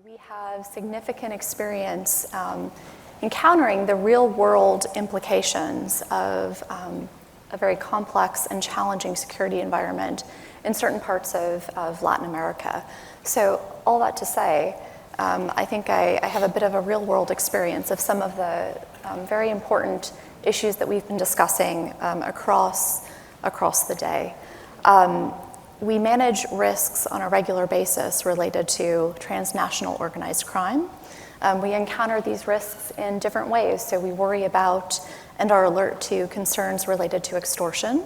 We have significant experience encountering the real-world implications of a very complex and challenging security environment in certain parts of Latin America. So all that to say, I think I have a bit of a real-world experience of some of the very important issues that we've been discussing across the day. We manage risks on a regular basis related to transnational organized crime. We encounter these risks in different ways. So we worry about and are alert to concerns related to extortion.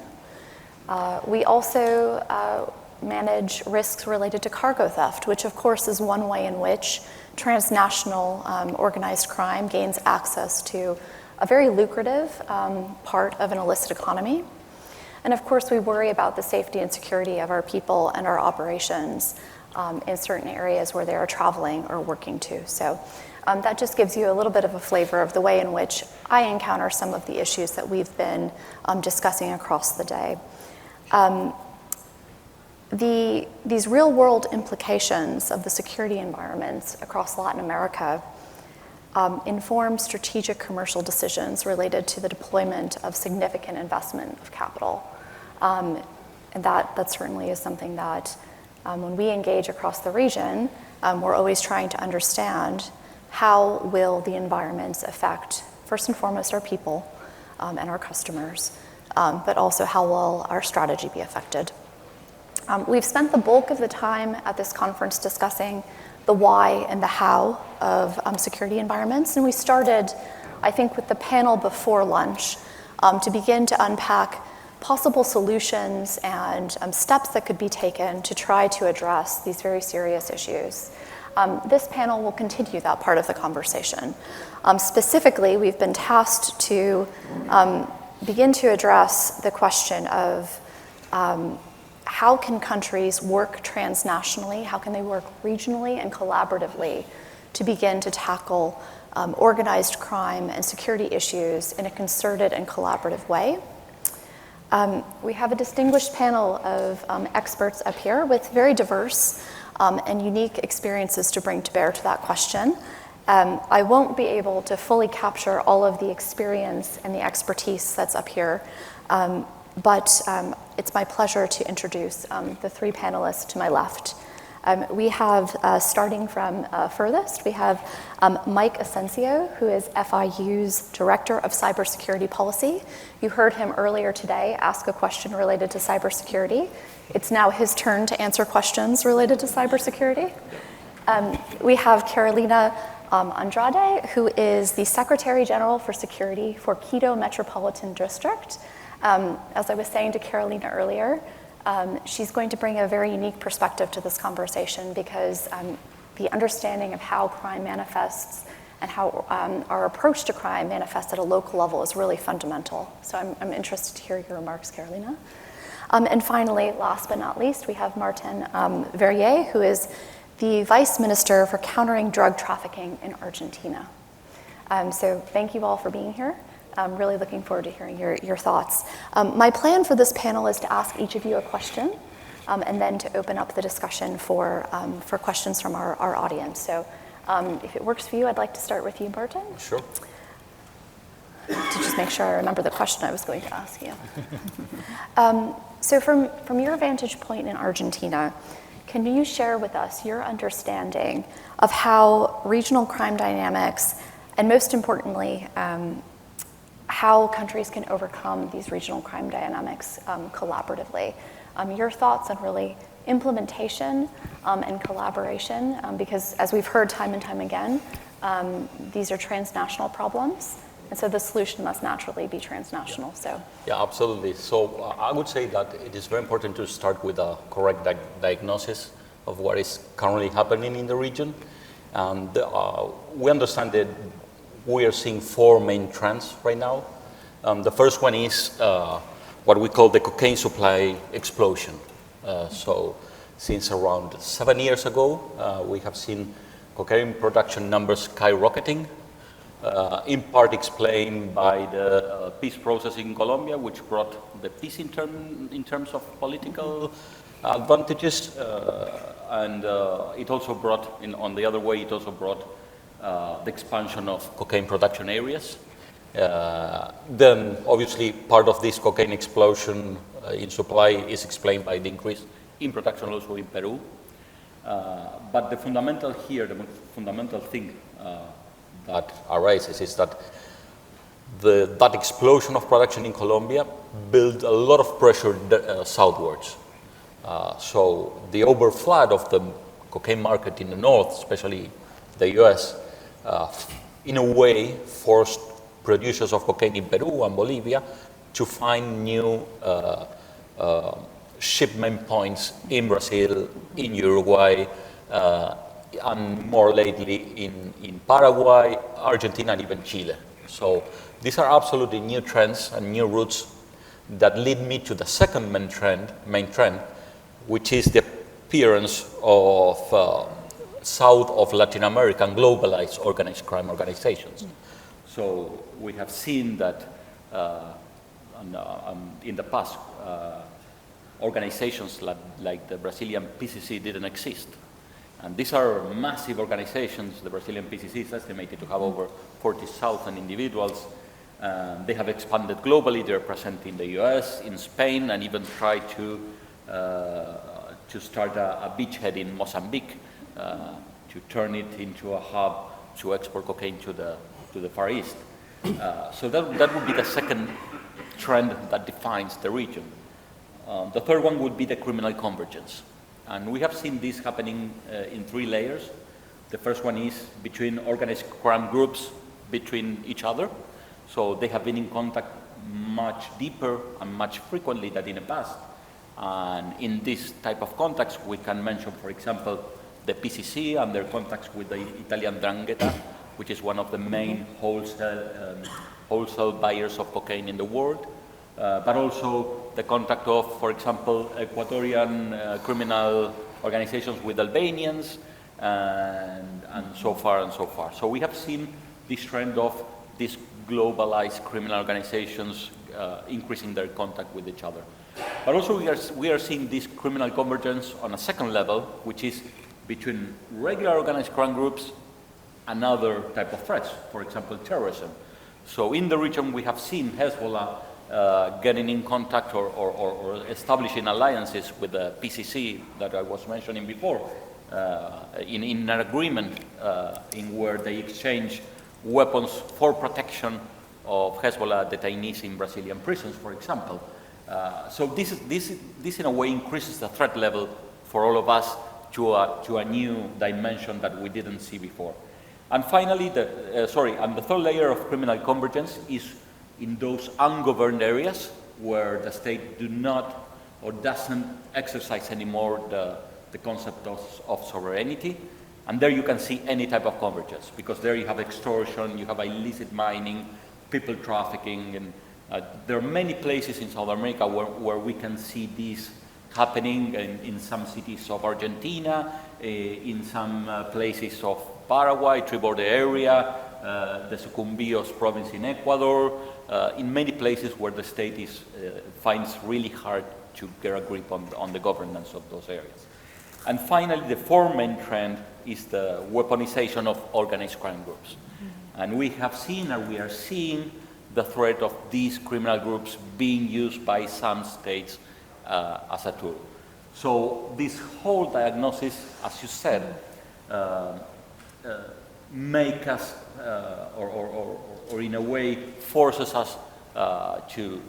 We also manage risks related to cargo theft, which of course is one way in which transnational organized crime gains access to a very lucrative part of an illicit economy. And of course, we worry about the safety and security of our people and our operations in certain areas where they are traveling or working to. So that just gives you a little bit of a flavor of the way in which I encounter some of the issues that we've been discussing across the day. These real-world implications of the security environments across Latin America inform strategic commercial decisions related to the deployment of significant investment of capital. And that certainly is something that when we engage across the region, we're always trying to understand how will the environments affect, first and foremost, our people and our customers, but also how will our strategy be affected. We've spent the bulk of the time at this conference discussing the why and the how of security environments. And we started, I think, with the panel before lunch to begin to unpack possible solutions and steps that could be taken to try to address these very serious issues. This panel will continue that part of the conversation. Specifically, we've been tasked to begin to address the question of how can countries work transnationally, how can they work regionally and collaboratively to begin to tackle organized crime and security issues in a concerted and collaborative way. We have a distinguished panel of experts up here with very diverse and unique experiences to bring to bear to that question. I won't be able to fully capture all of the experience and the expertise that's up here, but it's my pleasure to introduce the three panelists to my left. We have, starting from furthest, we have Mike Asencio, who is FIU's Director of Cybersecurity Policy. You heard him earlier today ask a question related to cybersecurity. It's now his turn to answer questions related to cybersecurity. We have Carolina Andrade, who is the Secretary General for Security for Quito Metropolitan District. As I was saying to Carolina earlier, she's going to bring a very unique perspective to this conversation because the understanding of how crime manifests and how our approach to crime manifests at a local level is really fundamental. So I'm interested to hear your remarks, Carolina. And finally, last but not least, we have Martín Verrier, who is the Vice Minister for Countering Drug Trafficking in Argentina. So thank you all for being here. I'm really looking forward to hearing your thoughts. My plan for this panel is to ask each of you a question and then to open up the discussion for questions from our audience. So if it works for you, I'd like to start with you, Martín. Sure. To just make sure I remember the question I was going to ask you. So from your vantage point in Argentina, can you share with us your understanding of how regional crime dynamics, and most importantly, how countries can overcome these regional crime dynamics collaboratively? Your thoughts on really implementation and collaboration, because as we've heard time and time again, these are transnational problems, and so the solution must naturally be transnational. So. Yeah, absolutely. So I would say that it is very important to start with a correct diagnosis of what is currently happening in the region. And we understand that we are seeing four main trends right now. The first one is what we call the cocaine supply explosion. So since around 7 years ago, we have seen cocaine production numbers skyrocketing, in part explained by the peace process in Colombia, which brought the peace in terms of political advantages, and it also brought, on the other way, it also brought the expansion of cocaine production areas. Then, obviously, part of this cocaine explosion in supply is explained by the increase in production also in Peru. But the fundamental here, the fundamental thing that arises is that that explosion of production in Colombia built a lot of pressure southwards. So the overflood of the cocaine market in the north, especially the US, in a way forced producers of cocaine in Peru and Bolivia to find new shipment points in Brazil, in Uruguay, and more lately in Paraguay, Argentina, and even Chile. So these are absolutely new trends and new routes that lead me to the second main trend, which is the appearance of south of Latin American globalized organized crime organizations. So we have seen that in the past, organizations like the Brazilian PCC didn't exist. And these are massive organizations. The Brazilian PCC is estimated to have over 40,000 individuals. They have expanded globally. They're present in the US, in Spain, and even tried to start a beachhead in Mozambique to turn it into a hub to export cocaine to the Far East. So that would be the second trend that defines the region. The third one would be the criminal convergence. And we have seen this happening in three layers. The first one is between organized crime groups between each other. So they have been in contact much deeper and much frequently than in the past. And in this type of contacts, we can mention, for example, the PCC and their contacts with the Italian 'Ndrangheta, which is one of the main wholesale buyers of cocaine in the world. But also the contact of, for example, Ecuadorian criminal organizations with Albanians, and so far and so far. So we have seen this trend of these globalized criminal organizations increasing their contact with each other. But also we are seeing this criminal convergence on a second level, which is between regular organized crime groups and other type of threats, for example, terrorism. So in the region we have seen Hezbollah getting in contact or establishing alliances with the PCC that I was mentioning before, in an agreement in where they exchange weapons for protection of Hezbollah detainees in Brazilian prisons, for example. So this in a way increases the threat level for all of us to a new dimension that we didn't see before. And finally, and the third layer of criminal convergence is in those ungoverned areas where the state do not or doesn't exercise anymore the concept of sovereignty. And there you can see any type of convergence, because there you have extortion, you have illicit mining, people trafficking, and there are many places in South America where we can see this happening in some cities of Argentina, in some places of Paraguay, Tri-border area, the Sucumbíos province in Ecuador, in many places where the state finds really hard to get a grip on the governance of those areas. And finally, the fourth main trend is the weaponization of organized crime groups. Mm-hmm. And we have seen, and we are seeing, the threat of these criminal groups being used by some states as a tool. So this whole diagnosis, as you said, make us, or in a way forces us to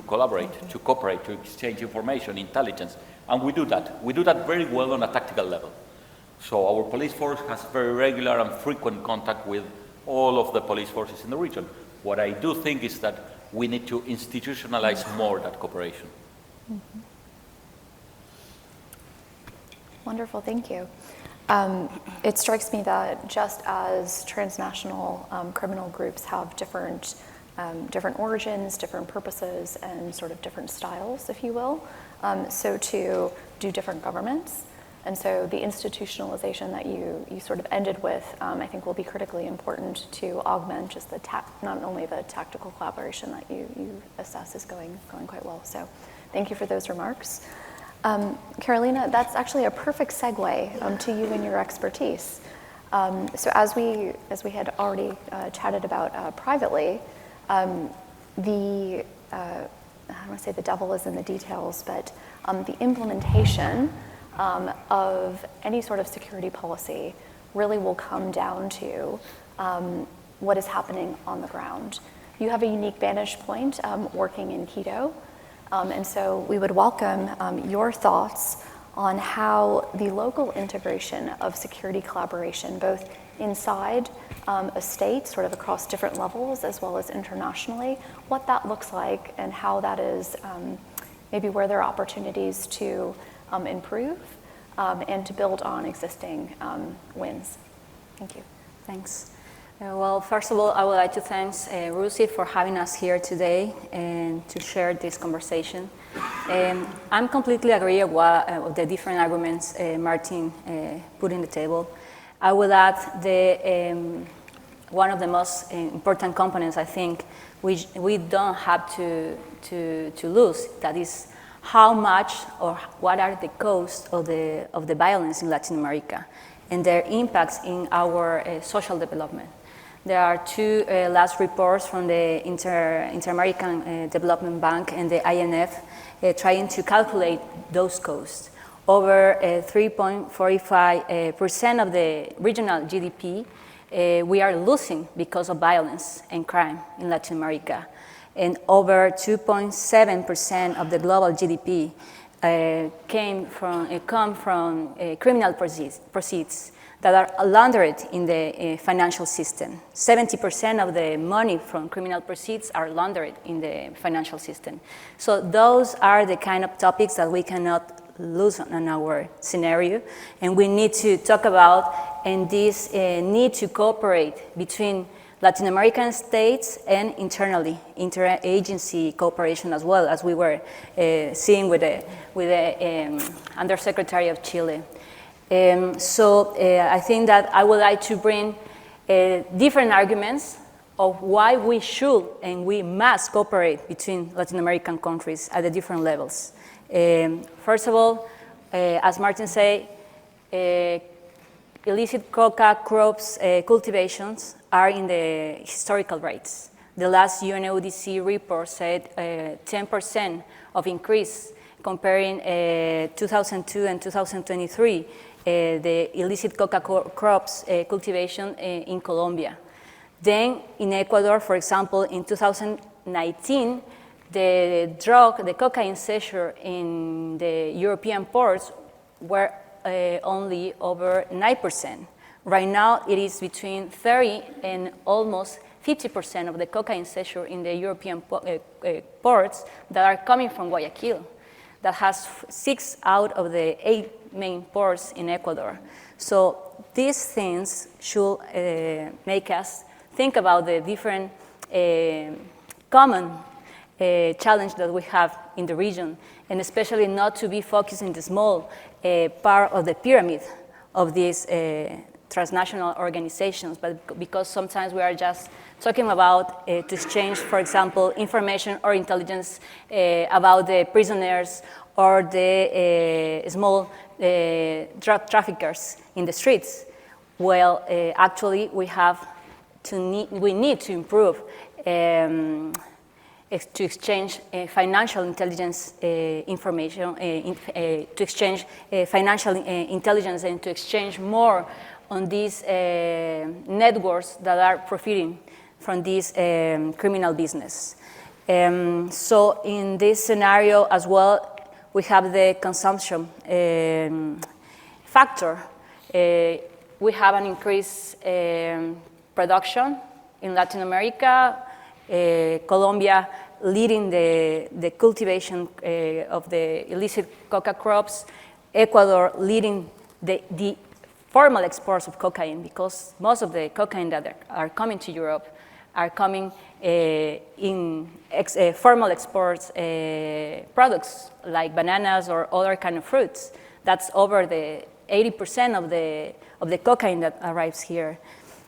collaborate, to cooperate, to exchange information, intelligence. And we do that. We do that very well on a tactical level. So our police force has very regular and frequent contact with all of the police forces in the region. What I do think is that we need to institutionalize more that cooperation. Mm-hmm. Wonderful, thank you. It strikes me that just as transnational criminal groups have different origins, different purposes, and sort of different styles, if you will, so too do different governments. And so the institutionalization that you sort of ended with, I think will be critically important to augment just not only the tactical collaboration that you assess is going quite well. So thank you for those remarks. Carolina, that's actually a perfect segue to you and your expertise. So as we had already chatted about privately, I don't want to say the devil is in the details, but the implementation of any sort of security policy really will come down to what is happening on the ground. You have a unique vantage point working in Quito, and so we would welcome your thoughts on how the local integration of security collaboration, both inside a state, sort of across different levels, as well as internationally, what that looks like and how that is maybe where there are opportunities to improve and to build on existing wins. Thank you. Thanks. Well, first of all, I would like to thank RUSI for having us here today and to share this conversation. I'm completely agree with the different arguments Martín put in the table. I would add one of the most important components I think we don't have to lose, that is how much or what are the costs of the violence in Latin America and their impacts in our social development. There are two last reports from the Inter-American Development Bank and the INF trying to calculate those costs. Over 3.45% of the regional GDP we are losing because of violence and crime in Latin America. And over 2.7% of the global GDP come from criminal proceeds that are laundered in the financial system. 70% of the money from criminal proceeds are laundered in the financial system. So those are the kind of topics that we cannot lose on our scenario, and we need to talk about, and this need to cooperate between Latin American states and internally, interagency cooperation as well, as we were seeing with the Undersecretary of Chile. So I think that I would like to bring different arguments of why we should and we must cooperate between Latin American countries at the different levels. First of all, as Martín said, illicit coca crops cultivations are in the historical rates. The last UNODC report said 10% of increase comparing 2002 and 2023, the illicit coca crops cultivation in Colombia. Then in Ecuador, for example, in 2019, the cocaine seizure in the European ports were only over 9%. Right now, it is between 30 and almost 50% of the cocaine seizure in the European ports that are coming from Guayaquil. That has 6 out of the 8 main ports in Ecuador. So these things should make us think about the different common challenge that we have in the region, and especially not to be focused in the small part of the pyramid of these transnational organizations, but because sometimes we are just talking about to exchange, for example, information or intelligence about the prisoners or the small drug traffickers in the streets. Well, actually, we need to improve to exchange financial intelligence information, to exchange financial intelligence and to exchange more on these networks that are profiting from this criminal business. So in this scenario as well, we have the consumption factor. We have an increased production in Latin America, Colombia leading the cultivation of the illicit coca crops, Ecuador leading the formal exports of cocaine, because most of the cocaine that are coming to Europe are coming in formal exports products like bananas or other kind of fruits. That's over the 80% of the cocaine that arrives here.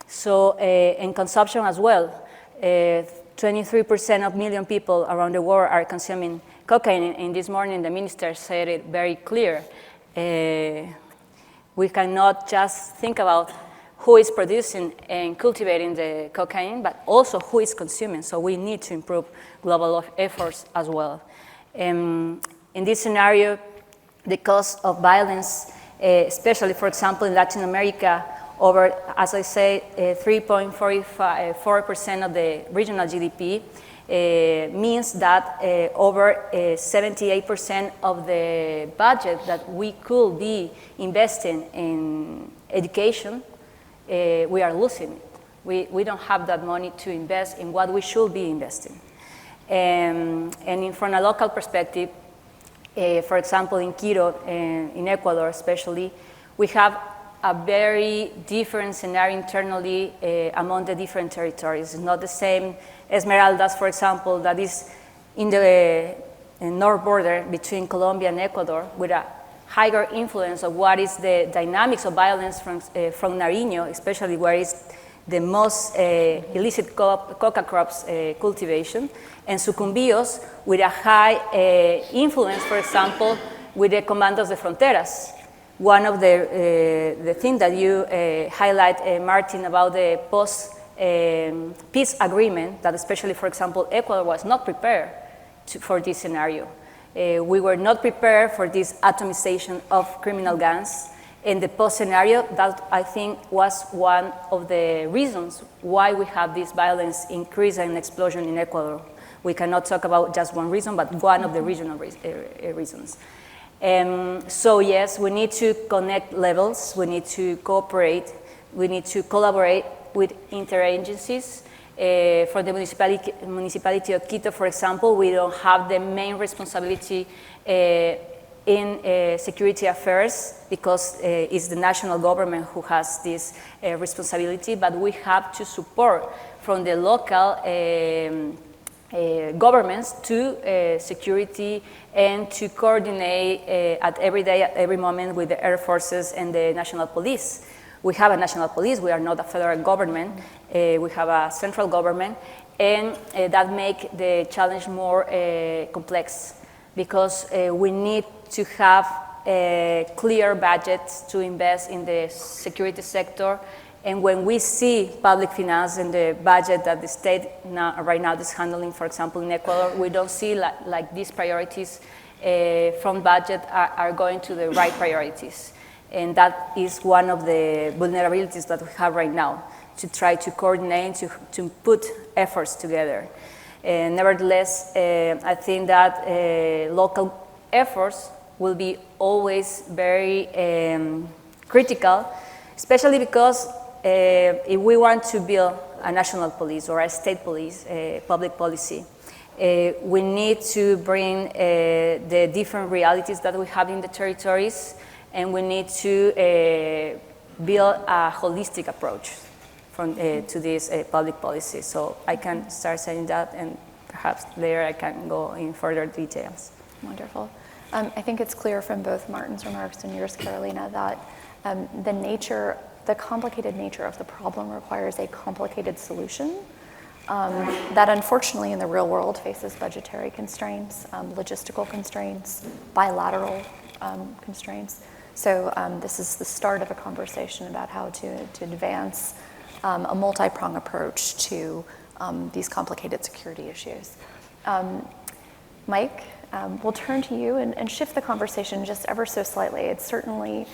So in consumption as well, 23% of million people around the world are consuming cocaine, in this morning the minister said it very clear. We cannot just think about who is producing and cultivating the cocaine, but also who is consuming. So we need to improve global efforts as well. In this scenario, the cost of violence, especially, for example, in Latin America, over, as I say, 3.4% of the regional GDP, means that over 78% of the budget that we could be investing in education, we are losing it. We don't have that money to invest in what we should be investing. And from a local perspective, for example, in Quito, in Ecuador especially, we have a very different scenario internally among the different territories. It's not the same Esmeraldas, for example, that is in the north border between Colombia and Ecuador, with a higher influence of what is the dynamics of violence from Nariño, especially where is the most illicit coca crops cultivation, and Sucumbíos with a high influence, for example, with the Comandos de Fronteras. One of the things that you highlight, Martín, about the post-peace agreement, that especially, for example, Ecuador was not prepared for this scenario. We were not prepared for this atomization of criminal gangs. In the post-scenario, that I think was one of the reasons why we have this violence increase and explosion in Ecuador. We cannot talk about just one reason, but one of the regional reasons. So yes, we need to connect levels, we need to cooperate, we need to collaborate with interagencies. For the municipality of Quito, for example, we don't have the main responsibility in security affairs because it's the national government who has this responsibility, but we have to support from the local governments to security and to coordinate at every day, at every moment with the air forces and the national police. We have a national police, we are not a federal government, we have a central government, and that makes the challenge more complex because we need to have clear budgets to invest in the security sector. And when we see public finance and the budget that the state right now is handling, for example, in Ecuador, we don't see like these priorities from budget are going to the right priorities. And that is one of the vulnerabilities that we have right now, to try to coordinate, to put efforts together. Nevertheless, I think that local efforts will be always very critical, especially because if we want to build a national police or a state police, public policy, we need to bring the different realities that we have in the territories, and we need to build a holistic approach to this public policy. So I can start saying that, and perhaps later I can go in further details. Wonderful. I think it's clear from both Martin's remarks and yours, Carolina, that the complicated nature of the problem requires a complicated solution that unfortunately in the real world faces budgetary constraints, logistical constraints, bilateral constraints. So this is the start of a conversation about how to advance a multi-pronged approach to these complicated security issues. Mike, we'll turn to you and shift the conversation just ever so slightly. It's certainly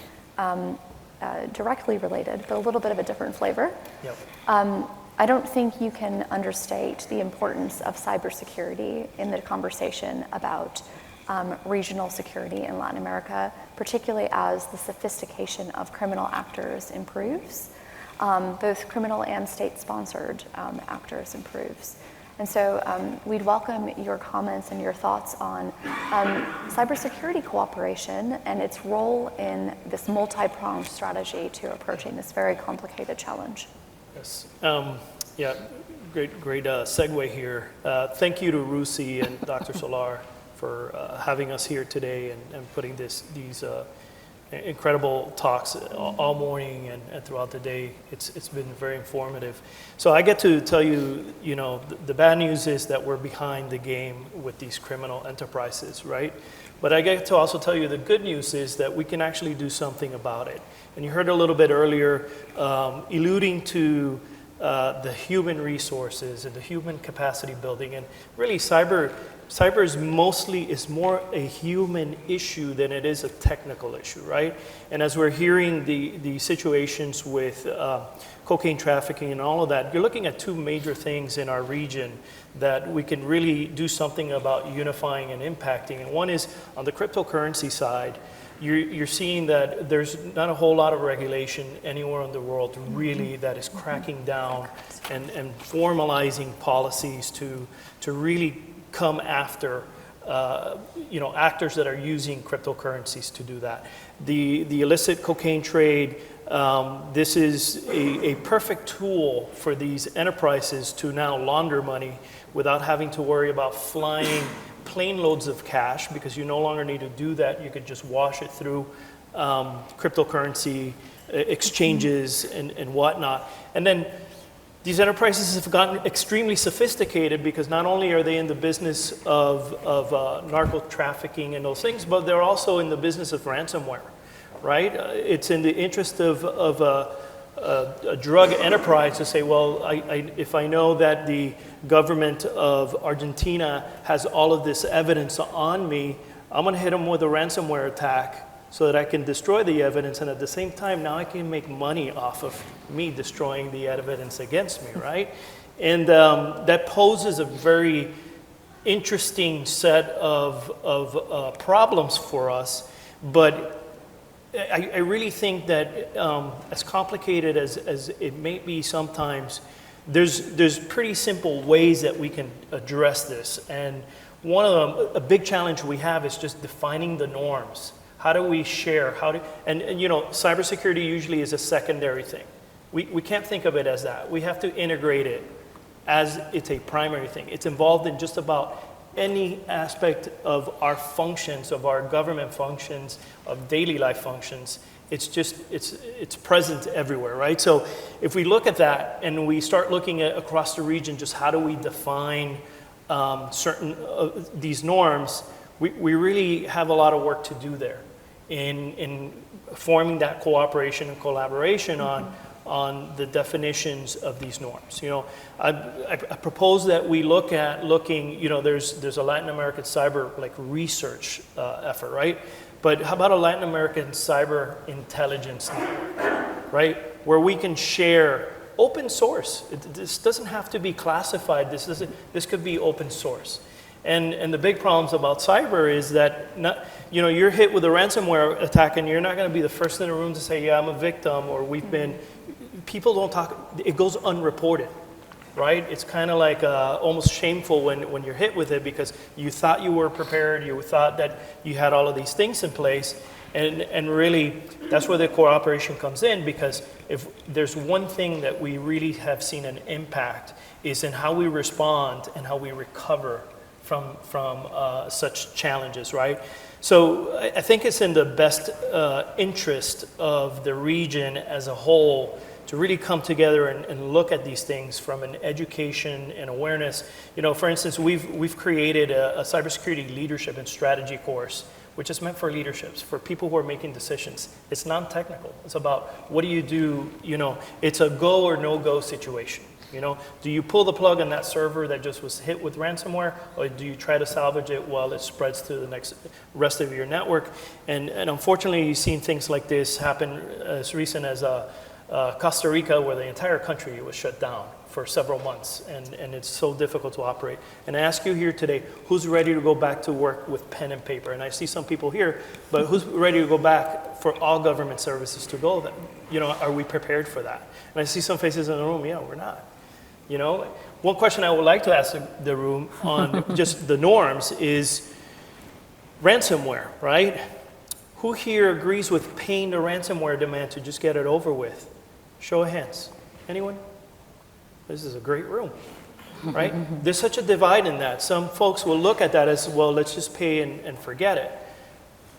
directly related, but a little bit of a different flavor. Yep. I don't think you can understate the importance of cybersecurity in the conversation about regional security in Latin America, particularly as the sophistication of criminal actors improves. Both criminal and state-sponsored actors improves. And so we'd welcome your comments and your thoughts on cybersecurity cooperation and its role in this multi-pronged strategy to approaching this very complicated challenge. Yes. Yeah, great segue here. Thank you to RUSI and Dr. Solar for having us here today and putting these incredible talks all morning and throughout the day. It's been very informative. So I get to tell you, the bad news is that we're behind the game with these criminal enterprises, right? But I get to also tell you the good news is that we can actually do something about it. And you heard a little bit earlier, alluding to the human resources and the human capacity building. And really, cyber is more a human issue than it is a technical issue, right? And as we're hearing the situations with cocaine trafficking and all of that, you're looking at two major things in our region that we can really do something about unifying and impacting. And one is on the cryptocurrency side. You're seeing that there's not a whole lot of regulation anywhere in the world really that is cracking down and formalizing policies to really come after actors that are using cryptocurrencies to do that. The illicit cocaine trade, this is a perfect tool for these enterprises to now launder money without having to worry about flying plane loads of cash, because you no longer need to do that. You could just wash it through cryptocurrency exchanges and whatnot. And then these enterprises have gotten extremely sophisticated because not only are they in the business of narco trafficking and those things, but they're also in the business of ransomware, right? It's in the interest of a drug enterprise to say, well, if I know that the government of Argentina has all of this evidence on me, I'm going to hit them with a ransomware attack so that I can destroy the evidence, and at the same time, now I can make money off of me destroying the evidence against me, right? And that poses a very interesting set of problems for us, but I really think that as complicated as it may be sometimes, there's pretty simple ways that we can address this. And one of them, a big challenge we have is just defining the norms. How do we share? And cybersecurity usually is a secondary thing. We can't think of it as that. We have to integrate it as it's a primary thing. It's involved in just about any aspect of our functions, of our government functions, of daily life functions. It's present everywhere, right? So if we look at that and we start looking at across the region, just how do we define certain these norms, we really have a lot of work to do there in forming that cooperation and collaboration on the definitions of these norms. I propose that we look at there's a Latin American cyber research effort, right? But how about a Latin American cyber intelligence network, right? Where we can share open source. This doesn't have to be classified. This could be open source. And the big problems about cyber is that you're hit with a ransomware attack and you're not going to be the first in the room to say, yeah, I'm a victim, or people don't talk, it goes unreported, right? It's kind of like almost shameful when you're hit with it because you thought you were prepared, you thought that you had all of these things in place, and really that's where the cooperation comes in, because if there's one thing that we really have seen an impact is in how we respond and how we recover from such challenges, right? So I think it's in the best interest of the region as a whole to really come together and look at these things from an education and awareness. For instance, we've created a cybersecurity leadership and strategy course, which is meant for leaderships, for people who are making decisions. It's non-technical. It's about what do you do, it's a go or no-go situation. Do you pull the plug on that server that just was hit with ransomware, or do you try to salvage it while it spreads to the rest of your network? And unfortunately, you've seen things like this happen as recent as Costa Rica, where the entire country was shut down for several months, and it's so difficult to operate. And I ask you here today, who's ready to go back to work with pen and paper? And I see some people here, but who's ready to go back for all government services to go? Are we prepared for that? And I see some faces in the room, yeah, we're not. One question I would like to ask the room on just the norms is ransomware, right? Who here agrees with paying the ransomware demand to just get it over with? Show of hands. Anyone? This is a great room, right? There's such a divide in that. Some folks will look at that as, well, let's just pay and forget it.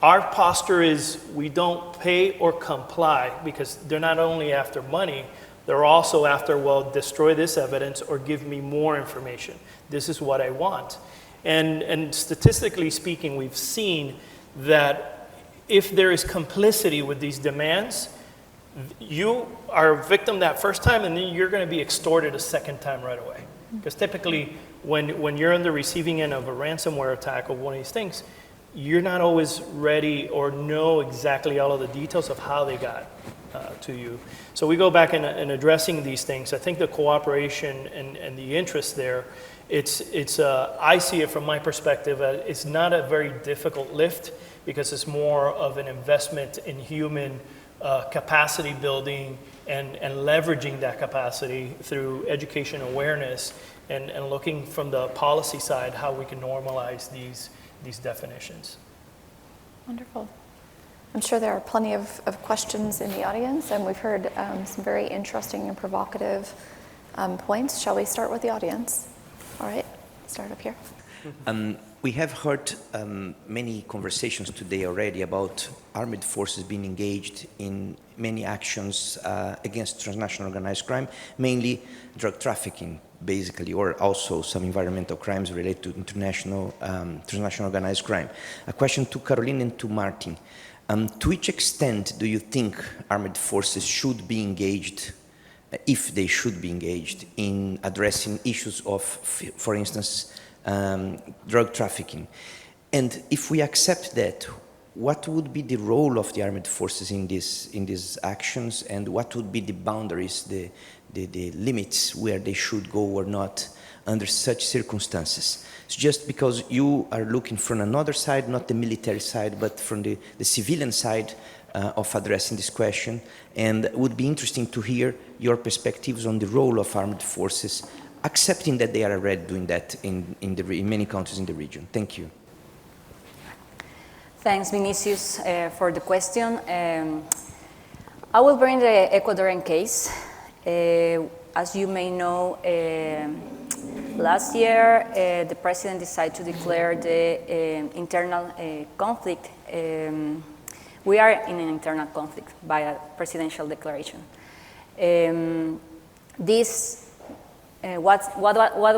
Our posture is we don't pay or comply because they're not only after money, they're also after, well, destroy this evidence or give me more information. This is what I want. And statistically speaking, we've seen that if there is complicity with these demands, you are a victim that first time and then you're going to be extorted a second time right away. Because typically when you're on the receiving end of a ransomware attack or one of these things, you're not always ready or know exactly all of the details of how they got to you. So we go back in addressing these things. I think the cooperation and the interest there, I see it from my perspective, it's not a very difficult lift because it's more of an investment in human capacity building and leveraging that capacity through education awareness and looking from the policy side how we can normalize these definitions. Wonderful. I'm sure there are plenty of questions in the audience, and we've heard some very interesting and provocative points. Shall we start with the audience? All right, start up here. We have heard many conversations today already about armed forces being engaged in many actions against transnational organized crime, mainly drug trafficking, basically, or also some environmental crimes related to transnational organized crime. A question to Kathryn and to Martín. To which extent do you think armed forces should be engaged, if they should be engaged, in addressing issues of, for instance, drug trafficking? And if we accept that, what would be the role of the armed forces in these actions, and what would be the boundaries, the limits where they should go or not under such circumstances? It's just because you are looking from another side, not the military side, but from the civilian side of addressing this question, and it would be interesting to hear your perspectives on the role of armed forces, accepting that they are already doing that in many countries in the region. Thank you. Thanks, Vinicius, for the question. I will bring the Ecuadorian case. As you may know, last year, the president decided to declare the internal conflict. We are in an internal conflict by a presidential declaration. What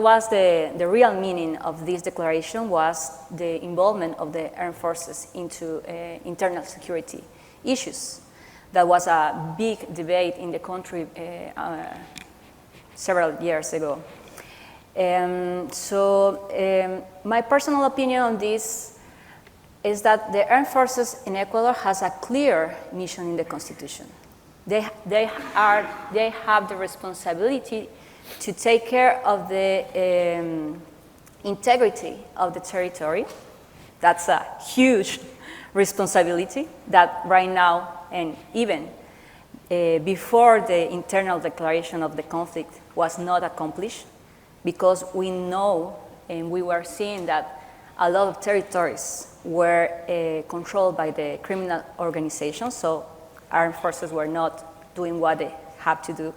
was the real meaning of this declaration was the involvement of the armed forces into internal security issues. That was a big debate in the country several years ago. My personal opinion on this is that the armed forces in Ecuador has a clear mission in the Constitution. They have the responsibility to take care of the integrity of the territory. That's a huge responsibility that right now, and even before the internal declaration of the conflict, was not accomplished, because we know and we were seeing that a lot of territories were controlled by the criminal organizations, so armed forces were not doing what they have to do.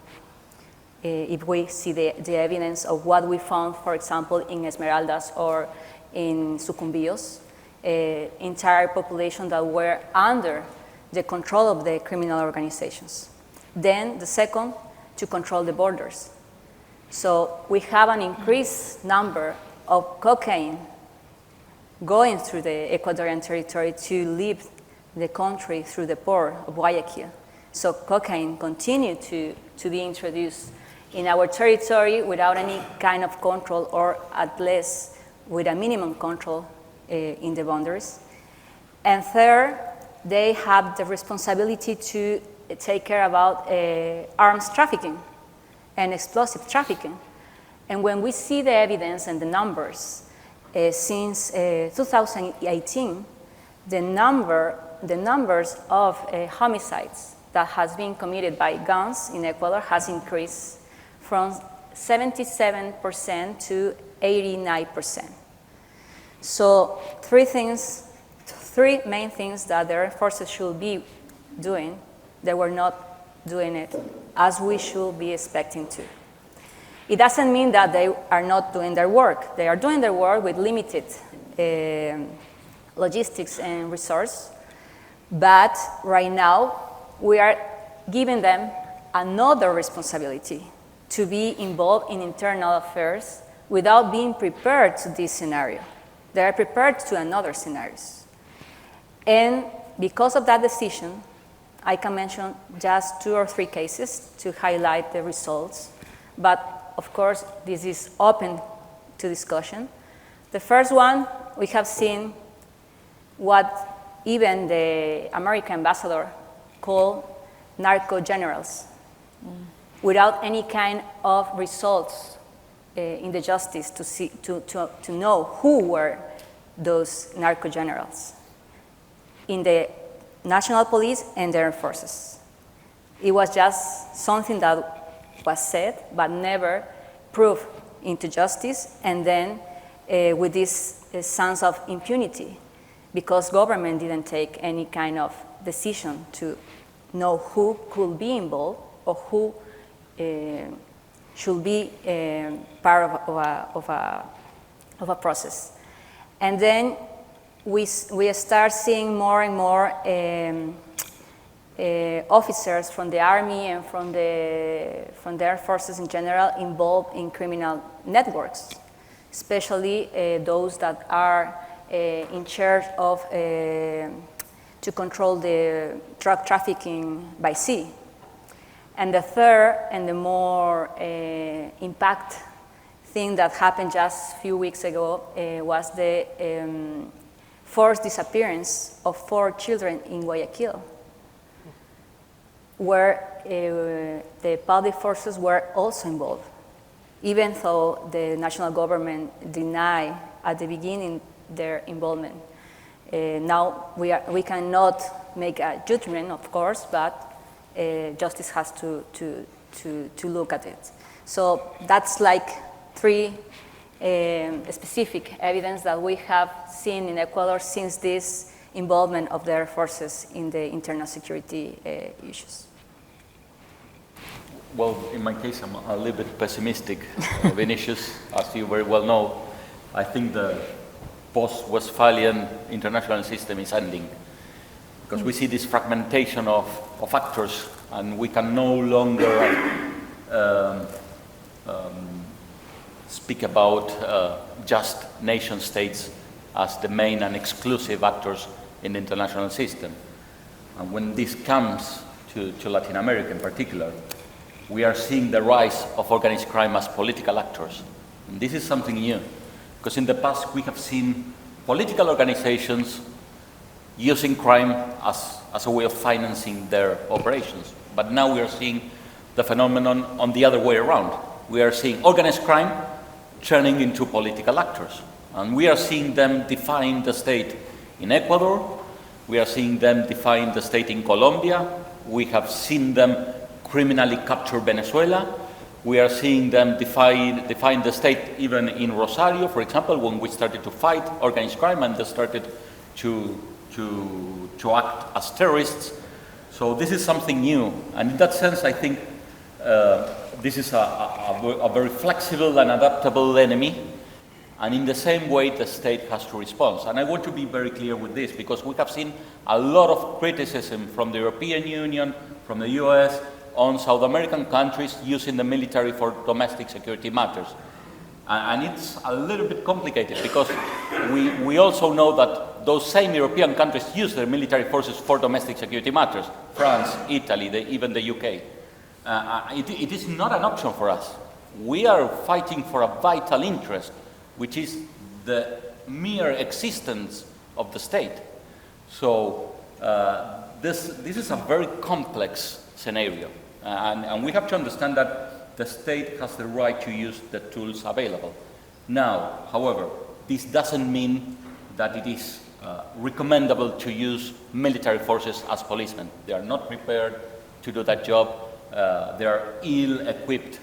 If we see the evidence of what we found, for example, in Esmeraldas or in Sucumbíos, entire population that were under the control of the criminal organizations. Then the second, to control the borders. So we have an increased number of cocaine going through the Ecuadorian territory to leave the country through the port of Guayaquil. So cocaine continued to be introduced in our territory without any kind of control, or at least with a minimum control in the boundaries. And third, they have the responsibility to take care about arms trafficking and explosive trafficking. And when we see the evidence and the numbers, since 2018, the numbers of homicides that has been committed by guns in Ecuador has increased from 77% to 89%. So three main things that the armed forces should be doing, they were not doing it as we should be expecting to. It doesn't mean that they are not doing their work. They are doing their work with limited logistics and resource. But right now, we are giving them another responsibility to be involved in internal affairs without being prepared to this scenario. They are prepared to another scenarios. And because of that decision, I can mention just 2 or 3 cases to highlight the results. But of course, this is open to discussion. The first one, we have seen what even the American ambassador called narco generals, without any kind of results in the justice to know who were those narco generals in the national police and their forces. It was just something that was said, but never proved into justice, and then with this sense of impunity, because government didn't take any kind of decision to know who could be involved or who should be part of a process. And then we start seeing more and more officers from the army and from the air forces in general involved in criminal networks, especially those that are in charge of to control the drug trafficking by sea. And the third and the more impact thing that happened just a few weeks ago was the forced disappearance of 4 children in Guayaquil, where the public forces were also involved, even though the national government denied at the beginning their involvement. Now we cannot make a judgment, of course, but justice has to look at it. So that's like 3 specific evidence that we have seen in Ecuador since this involvement of the air forces in the internal security issues. Well, in my case, I'm a little bit pessimistic, Vinicius. As you very well know, I think the post-Westphalian international system is ending, because we see this fragmentation of actors, and we can no longer speak about just nation states as the main and exclusive actors in the international system. And when this comes to Latin America in particular, we are seeing the rise of organized crime as political actors. And this is something new, because in the past we have seen political organizations using crime as a way of financing their operations. But now we are seeing the phenomenon on the other way around. We are seeing organized crime turning into political actors. And we are seeing them define the state in Ecuador. We are seeing them define the state in Colombia. We have seen them criminally capture Venezuela. We are seeing them define the state even in Rosario, for example, when we started to fight organized crime and they started to act as terrorists. So this is something new. And in that sense, I think this is a very flexible and adaptable enemy. And in the same way, the state has to respond. And I want to be very clear with this, because we have seen a lot of criticism from the European Union, from the US, on South American countries using the military for domestic security matters. And it's a little bit complicated, because we also know that those same European countries use their military forces for domestic security matters. France, Italy, even the UK. It is not an option for us. We are fighting for a vital interest, which is the mere existence of the state. So this is a very complex scenario. And we have to understand that the state has the right to use the tools available. Now, however, this doesn't mean that it is recommendable to use military forces as policemen. They are not prepared to do that job. They are ill-equipped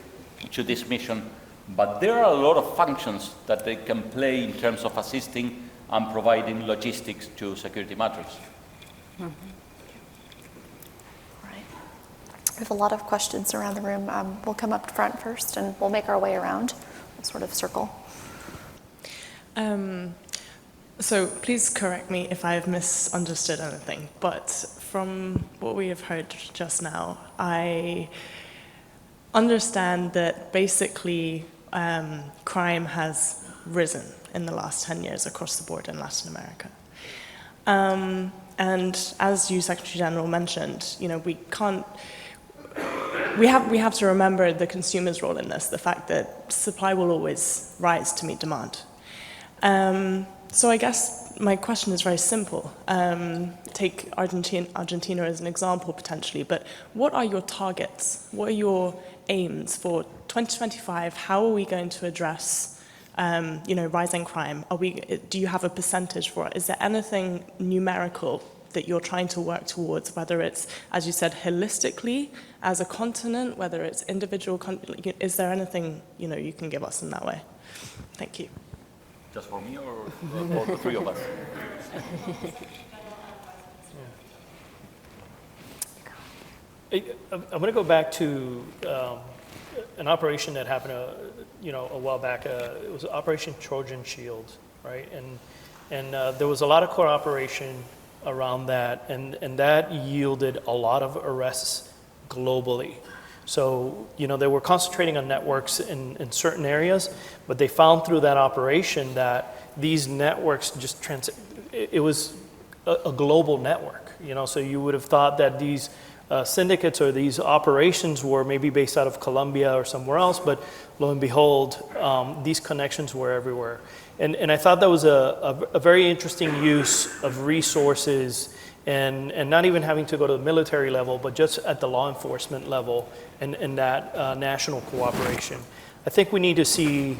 to this mission. But there are a lot of functions that they can play in terms of assisting and providing logistics to security matters. Mm-hmm. Right. We have a lot of questions around the room. We'll come up front first, and we'll make our way around. We'll sort of circle. So please correct me if I've misunderstood anything, but from what we have heard just now, I understand that basically crime has risen in the last 10 years across the board in Latin America. And as you, Secretary General, mentioned, you know, we have to remember the consumer's role in this, the fact that supply will always rise to meet demand. So I guess my question is very simple. Take Argentina as an example potentially, but what are your targets? What are your aims for 2025? How are we going to address rising crime? Do you have a percentage for it? Is there anything numerical that you're trying to work towards, whether it's, as you said, holistically as a continent, whether it's individual, is there anything you can give us in that way? Thank you. Just for me or for the three of us? I'm going to go back to an operation that happened, a while back. It was Operation Trojan Shield, right? And there was a lot of cooperation around that, and that yielded a lot of arrests globally. So, they were concentrating on networks in certain areas, but they found through that operation that these networks it was a global network, so you would have thought that these syndicates or these operations were maybe based out of Colombia or somewhere else, but lo and behold, these connections were everywhere. And I thought that was a very interesting use of resources and not even having to go to the military level, but just at the law enforcement level and that national cooperation. I think we need to see,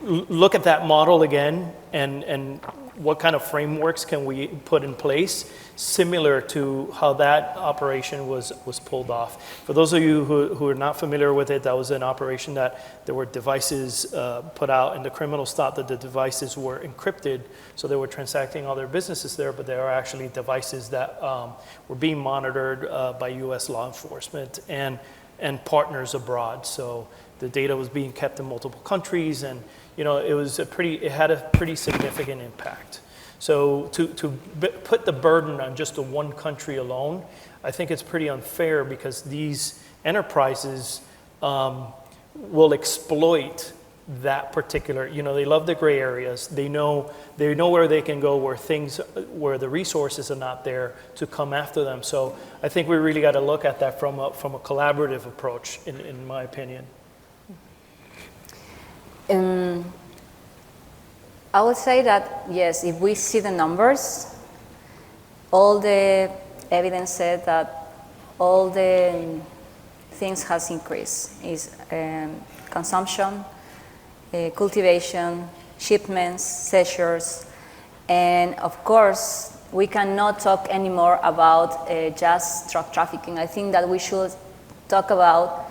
look at that model again and what kind of frameworks can we put in place similar to how that operation was pulled off. For those of you who are not familiar with it, that was an operation that there were devices put out, and the criminals thought that the devices were encrypted, so they were transacting all their businesses there, but they are actually devices that were being monitored by U.S. law enforcement and partners abroad. So the data was being kept in multiple countries, and it had a pretty significant impact. So to put the burden on just the one country alone, I think it's pretty unfair, because these enterprises will exploit that particular, they love the gray areas. They know where they can go, where the resources are not there to come after them. So I think we really got to look at that from a collaborative approach, in my opinion. I would say that, yes, if we see the numbers, all the evidence said that all the things has increased. Is consumption, cultivation, shipments, seizures, and of course, we cannot talk anymore about just drug trafficking. I think that we should talk about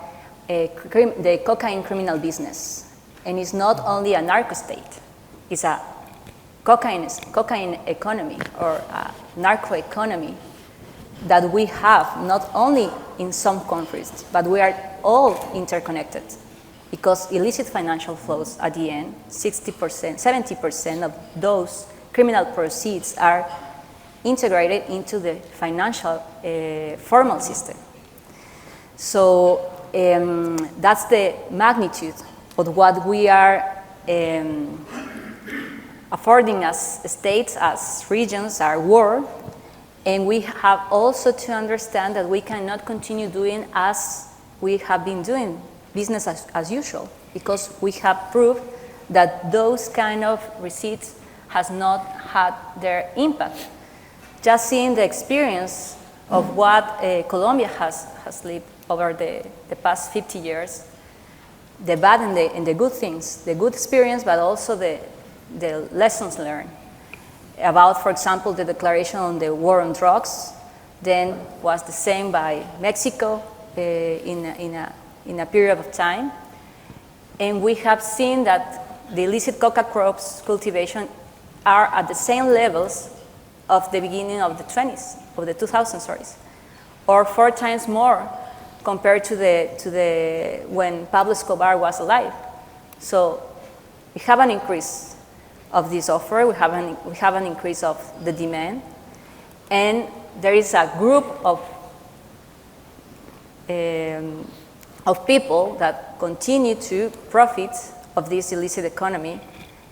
the cocaine criminal business. And it's not only a narco state. It's a cocaine economy or a narco economy that we have not only in some countries, but we are all interconnected, because illicit financial flows at the end, 60%, 70% of those criminal proceeds are integrated into the financial formal system. So that's the magnitude of what we are affording as states, as regions, our world, and we have also to understand that we cannot continue doing as we have been doing, business as usual, because we have proved that those kind of receipts has not had their impact. Just seeing the experience of what Colombia has lived over the past 50 years, the bad and the good things, the good experience, but also the lessons learned about, for example, the declaration on the war on drugs, then was the same by Mexico in a period of time. And we have seen that the illicit coca crops cultivation are at the same levels of the beginning of the 2000s, or 4 times more compared to when Pablo Escobar was alive. So we have an increase of this offer. We have an increase of the demand, and there is a group of people that continue to profit of this illicit economy,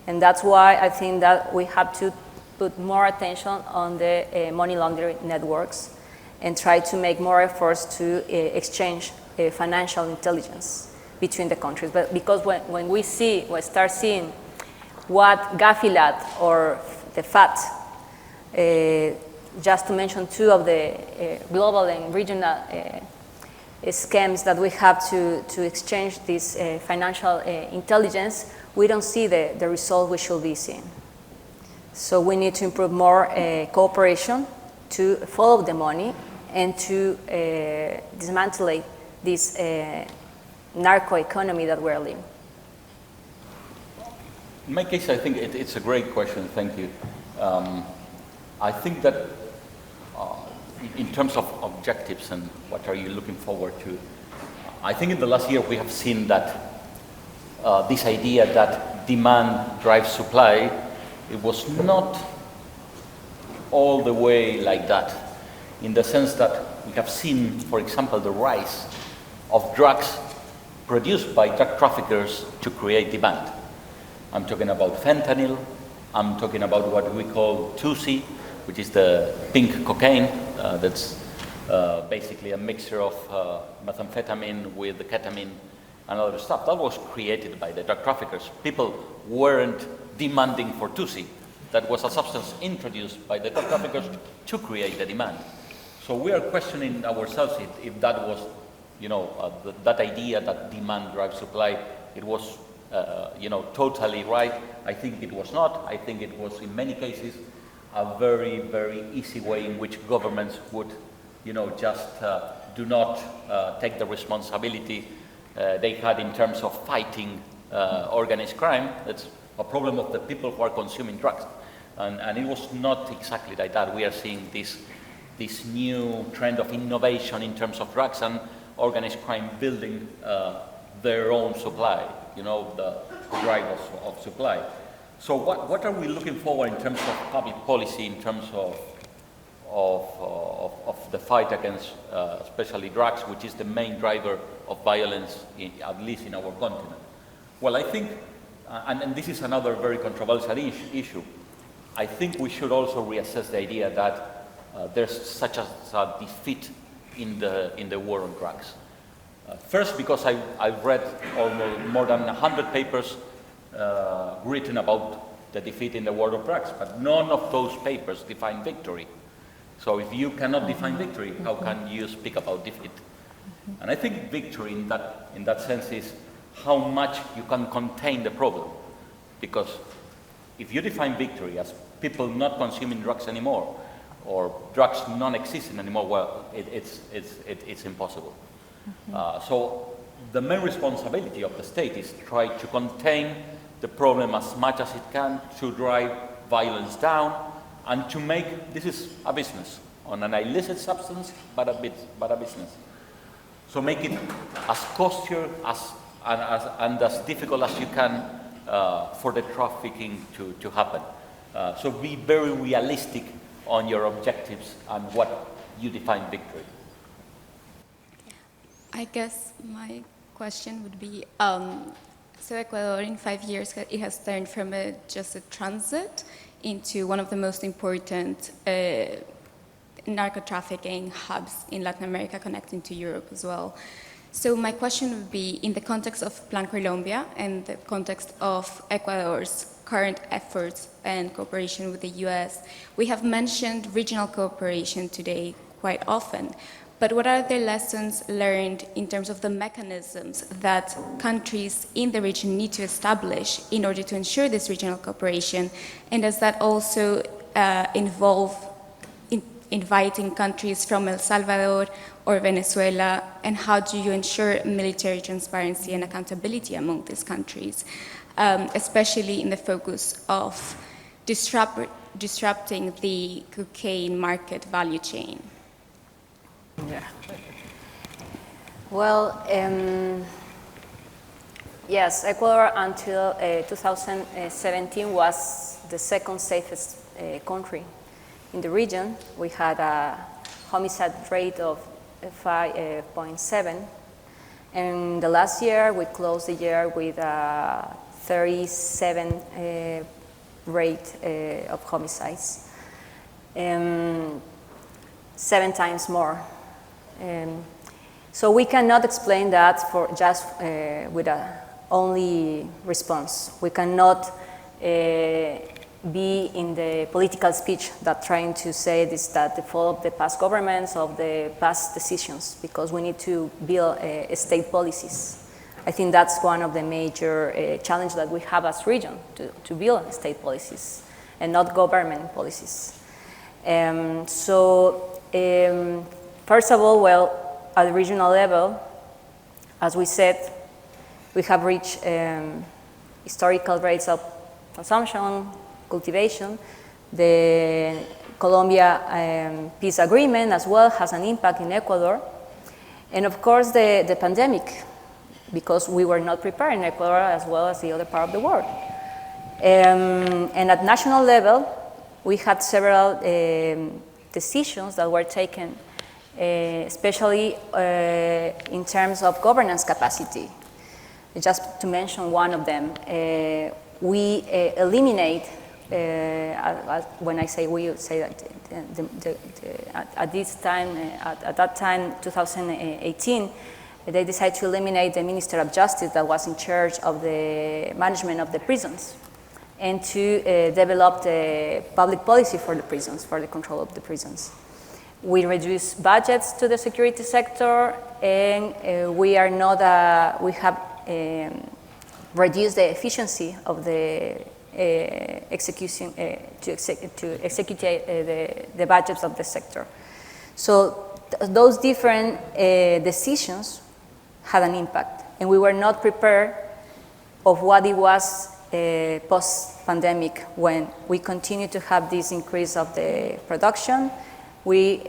and that's why I think that we have to put more attention on the money laundering networks and try to make more efforts to exchange financial intelligence between the countries. But because when we start seeing what Gafilat or the FAT, just to mention two of the global and regional schemes that we have to exchange this financial intelligence, we don't see the result we should be seeing. So we need to improve more cooperation to follow the money and to dismantle this narco economy that we're living. In my case, I think it's a great question. Thank you. I think that in terms of objectives and what are you looking forward to, I think in the last year we have seen that this idea that demand drives supply, it was not all the way like that, in the sense that we have seen, for example, the rise of drugs produced by drug traffickers to create demand. I'm talking about fentanyl, I'm talking about what we call 2C, which is the pink cocaine, that's basically a mixture of methamphetamine with ketamine and other stuff. That was created by the drug traffickers. People weren't demanding for 2C. That was a substance introduced by the drug traffickers to create the demand. So we are questioning ourselves if that was, that idea that demand drives supply, it was, totally right. I think it was not. I think it was, in many cases, a very, very easy way in which governments would, just do not take the responsibility they had in terms of fighting organized crime. It's a problem of the people who are consuming drugs. And it was not exactly like that. We are seeing this new trend of innovation in terms of drugs and organized crime building their own supply, the drivers of supply. So what are we looking forward in terms of public policy, in terms of the fight against especially drugs, which is the main driver of violence, at least in our continent? Well, I think, and this is another very controversial issue, I think we should also reassess the idea that there's such a defeat in the war on drugs. First, because I've read almost more than 100 papers written about the defeat in the war on drugs, but none of those papers define victory. So if you cannot define victory, how can you speak about defeat? And I think victory in that sense is how much you can contain the problem. Because if you define victory as people not consuming drugs anymore, or drugs non-existing anymore, well, it's impossible. So the main responsibility of the state is to try to contain the problem as much as it can, to drive violence down, and to make, this is a business, on an illicit substance, but a business. So make it as costlier and as difficult as you can for the trafficking to happen. So be very realistic on your objectives and what you define victory. I guess my question would be, so Ecuador in 5 years, it has turned from just a transit into one of the most important narco-trafficking hubs in Latin America, connecting to Europe as well. So my question would be, in the context of Plan Colombia and the context of Ecuador's current efforts and cooperation with the US, we have mentioned regional cooperation today quite often. But what are the lessons learned in terms of the mechanisms that countries in the region need to establish in order to ensure this regional cooperation? And does that also involve inviting countries from El Salvador or Venezuela? And how do you ensure military transparency and accountability among these countries, especially in the focus of disrupting the cocaine market value chain? Yeah. Well, yes, Ecuador until 2017 was the second safest country in the region. We had a homicide rate of 5.7. And the last year, we closed the year with a 37 rate of homicides, 7 times more. So we cannot explain that for just with a only response. We cannot be in the political speech that trying to say this, that the fault of the past governments, of the past decisions, because we need to build state policies. I think that's one of the major challenges that we have as region, to build state policies and not government policies. First of all, well, at the regional level, as we said, we have reached historical rates of consumption, cultivation. The Colombia peace agreement as well has an impact in Ecuador. And of course the pandemic, because we were not prepared in Ecuador as well as the other part of the world. And at national level, we had several decisions that were taken, especially in terms of governance capacity. Just to mention one of them, we eliminate, when I say we, say that at this time, at that time, 2018, they decided to eliminate the Minister of Justice that was in charge of the management of the prisons, and to develop the public policy for the prisons, for the control of the prisons. We reduce budgets to the security sector, and we are not, we have reduced the efficiency of the execution, to execute the budgets of the sector. So those different decisions had an impact, and we were not prepared of what it was post-pandemic, when we continue to have this increase of the production. We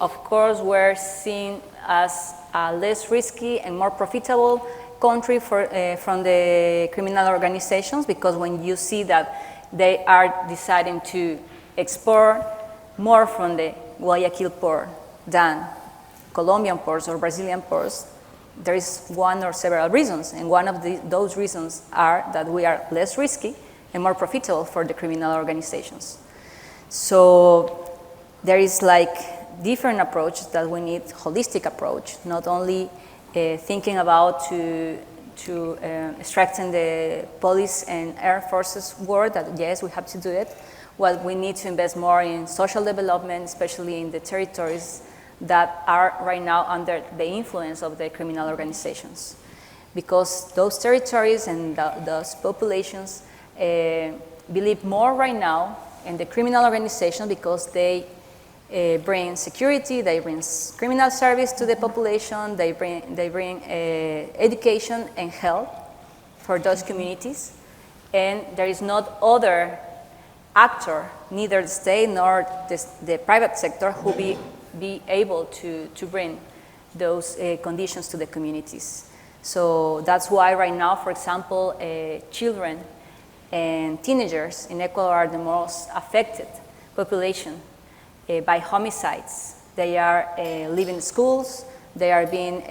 of course were seen as a less risky and more profitable country from the criminal organizations, because when you see that they are deciding to export more from the Guayaquil port than Colombian ports or Brazilian ports, there is one or several reasons, and one of those reasons are that we are less risky and more profitable for the criminal organizations. So there is like different approach that we need, holistic approach, not only thinking about to strengthen the police and air forces work, that yes, we have to do it. Well, we need to invest more in social development, especially in the territories that are right now under the influence of the criminal organizations. Because those territories and those populations believe more right now in the criminal organization, because they bring security, they bring criminal service to the population, they bring education and health for those communities, and there is not other actor, neither the state nor the private sector, who be able to bring those conditions to the communities. So that's why right now, for example, children and teenagers in Ecuador are the most affected population by homicides. They are leaving schools, they are being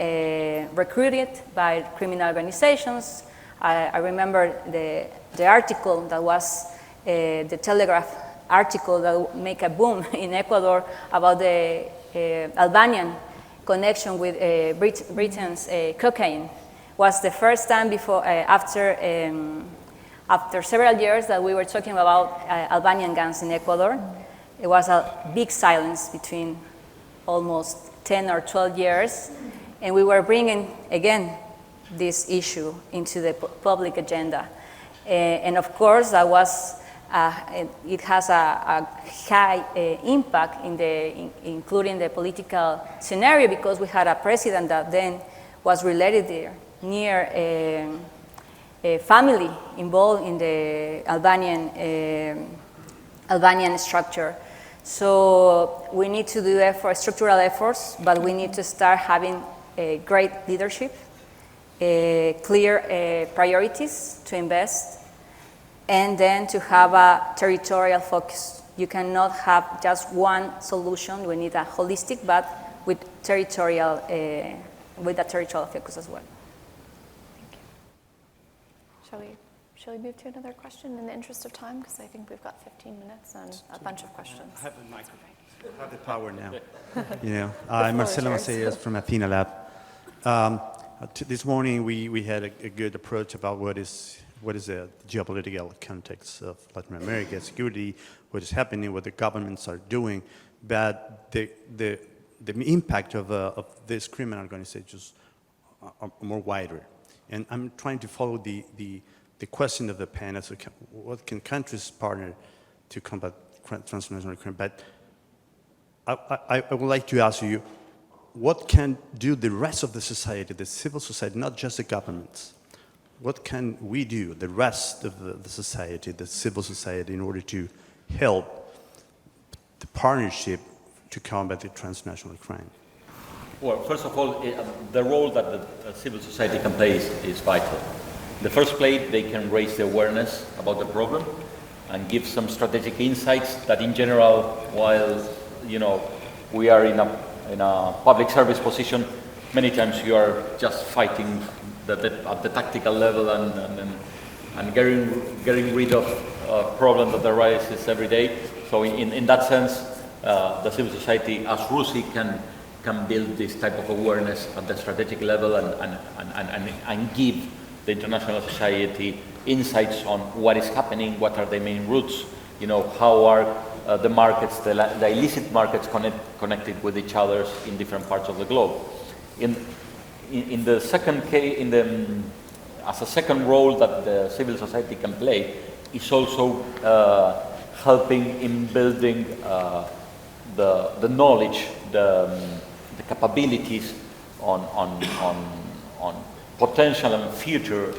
recruited by criminal organizations. I remember the article that was the Telegraph article that made a boom in Ecuador about the Albanian connection with Britain's cocaine. Was the first time before, after several years that we were talking about Albanian gangs in Ecuador. It was a big silence between almost 10 or 12 years, and we were bringing, again, this issue into the public agenda. And of course, that was, it has a high impact including the political scenario, because we had a president that then was related there, near a family involved in the Albanian structure. So we need to do structural efforts, but we need to start having great leadership, clear priorities to invest, and then to have a territorial focus. You cannot have just one solution. We need a holistic, but with territorial, with a territorial focus as well. Thank you. Shall we move to another question in the interest of time? Because I think we've got 15 minutes and a bunch of questions. I have the microphone. I have the power now. I'm Marcelo Maceias from Athena Lab. This morning we had a good approach about what is the geopolitical context of Latin America, security, what is happening, what the governments are doing, but the impact of these criminal organizations are more wider. And I'm trying to follow the question of the panel. So what can countries partner to combat transnational crime? But I would like to ask you, what can do the rest of the society, the civil society, not just the governments? What can we do, the rest of the society, the civil society, in order to help the partnership to combat the transnational crime? Well, first of all, the role that the civil society can play is vital. In the first place, they can raise the awareness about the problem and give some strategic insights that, in general, while we are in a public service position, many times you are just fighting at the tactical level and getting rid of a problem that arises every day. So in that sense, the civil society as RUSI can build this type of awareness at the strategic level and give the international society insights on what is happening, what are the main routes, how are the markets, the illicit markets connected with each other in different parts of the globe. In the second case, as a second role that the civil society can play, is also helping in building the knowledge, the capabilities on potential and future